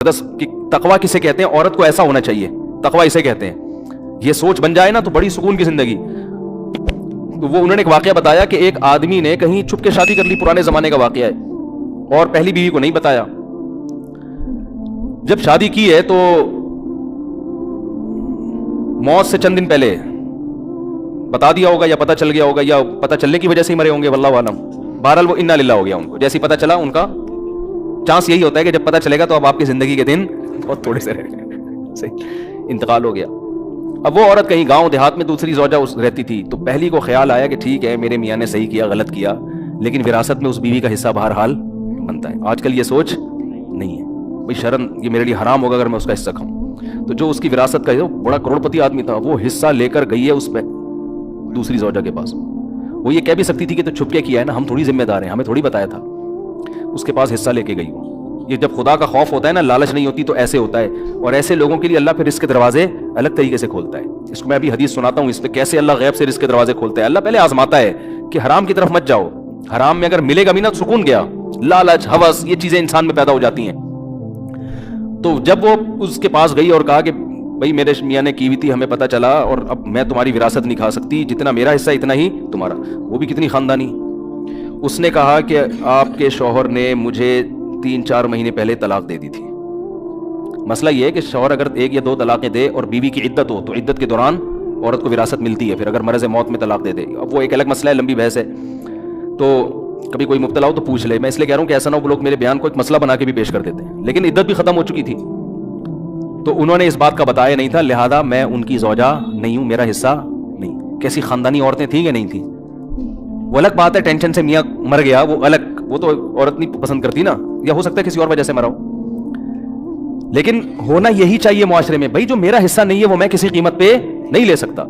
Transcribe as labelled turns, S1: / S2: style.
S1: کہ تقوی کسے کہتے ہیں؟ عورت کو ایسا ہونا چاہیے، تقوی اسے کہتے ہیں. یہ سوچ بن جائے نا تو بڑی سکون کی زندگی. تو وہ انہوں نے ایک واقعہ بتایا کہ ایک آدمی نے کہیں چھپ کے شادی کر لی، پرانے زمانے کا واقعہ ہے، اور پہلی بیوی کو نہیں بتایا. جب شادی کی ہے تو موت سے چند دن پہلے بتا دیا ہوگا، یا پتہ چل گیا ہوگا، یا پتہ چلنے کی وجہ سے ہی مرے ہوں گے، واللہ عالم. بہرحال وہ انا للہ ہو گیا ان کو. جیسے پتہ چلا، ان کا چانس یہی ہوتا ہے کہ جب پتہ چلے گا تو اب آپ کی زندگی کے دن بہت تھوڑے سے رہے. صحیح، انتقال ہو گیا. اب وہ عورت کہیں گاؤں دیہات میں دوسری زوجہ رہتی تھی، تو پہلی کو خیال آیا کہ ٹھیک ہے میرے میاں نے صحیح کیا، غلط کیا، لیکن وراثت میں اس بیوی کا حصہ بہرحال بنتا ہے. آج کل یہ سوچ نہیں ہے، بھئی شرم، یہ میرے لیے حرام ہوگا اگر میں اس کا حصہ کھاؤں. تو جو اس کی وراثت کا بڑا کروڑ پتی آدمی تھا، وہ حصہ لے کر گئی ہے اس پہ دوسری زوجہ کے پاس. وہ یہ کہہ بھی سکتی تھی کہ تو چھپ کے کیا ہے نا، ہم تھوڑی ذمہ دار ہیں، ہمیں تھوڑی بتایا تھا. اس کے پاس حصہ لے کے گئی وہ. یہ جب خدا کا خوف ہوتا ہے نا، لالچ نہیں ہوتی، تو ایسے ہوتا ہے. اور ایسے لوگوں کے لیے اللہ پھر رزق کے دروازے الگ طریقے سے کھولتا ہے. اس کو میں ابھی حدیث سناتا ہوں، اس پہ کیسے اللہ غیب سے رزق کے دروازے کھولتا ہے. اللہ پہلے آزماتا ہے کہ حرام کی طرف مت جاؤ. حرام میں اگر ملے گا بھی نا سکون گیا، لالچ، ہوس، یہ چیزیں انسان میں پیدا ہو جاتی ہیں. تو جب وہ اس کے پاس گئی اور کہا کہ بھائی میرے میاں نے کی ہوئی تھی، ہمیں پتہ چلا، اور اب میں تمہاری وراثت نہیں کھا سکتی، جتنا میرا حصہ اتنا ہی تمہارا. وہ بھی کتنی خاندانی. اس نے کہا کہ آپ کے شوہر نے مجھے 3-4 مہینے پہلے طلاق دے دی تھی. مسئلہ یہ ہے کہ شوہر اگر 1 یا 2 طلاقیں دے اور بیوی کی عدت ہو تو عدت کے دوران عورت کو وراثت ملتی ہے. پھر اگر مرض موت میں طلاق دے دے، اب وہ ایک الگ مسئلہ ہے، لمبی بحث ہے. تو کبھی کوئی مبتلا ہو تو پوچھ لے. میں اس لیے کہہ رہا ہوں کہ ایسا نہ ہو لوگ میرے بیان کو ایک مسئلہ بنا کے بھی پیش کر دیتے ہیں. لیکن عدت بھی ختم ہو چکی تھی، تو انہوں نے اس بات کا بتایا نہیں تھا، لہذا میں ان کی زوجہ نہیں ہوں، میرا حصہ نہیں. کیسی خاندانی عورتیں تھیں کہ نہیں تھیں. وہ الگ بات ہے، ٹینشن سے میاں مر گیا، وہ الگ، وہ تو عورت نہیں پسند کرتی نا، یا ہو سکتا ہے کسی اور وجہ سے مرا ہو. لیکن ہونا یہی چاہیے معاشرے میں، بھائی جو میرا حصہ نہیں ہے وہ میں کسی قیمت پہ نہیں لے سکتا.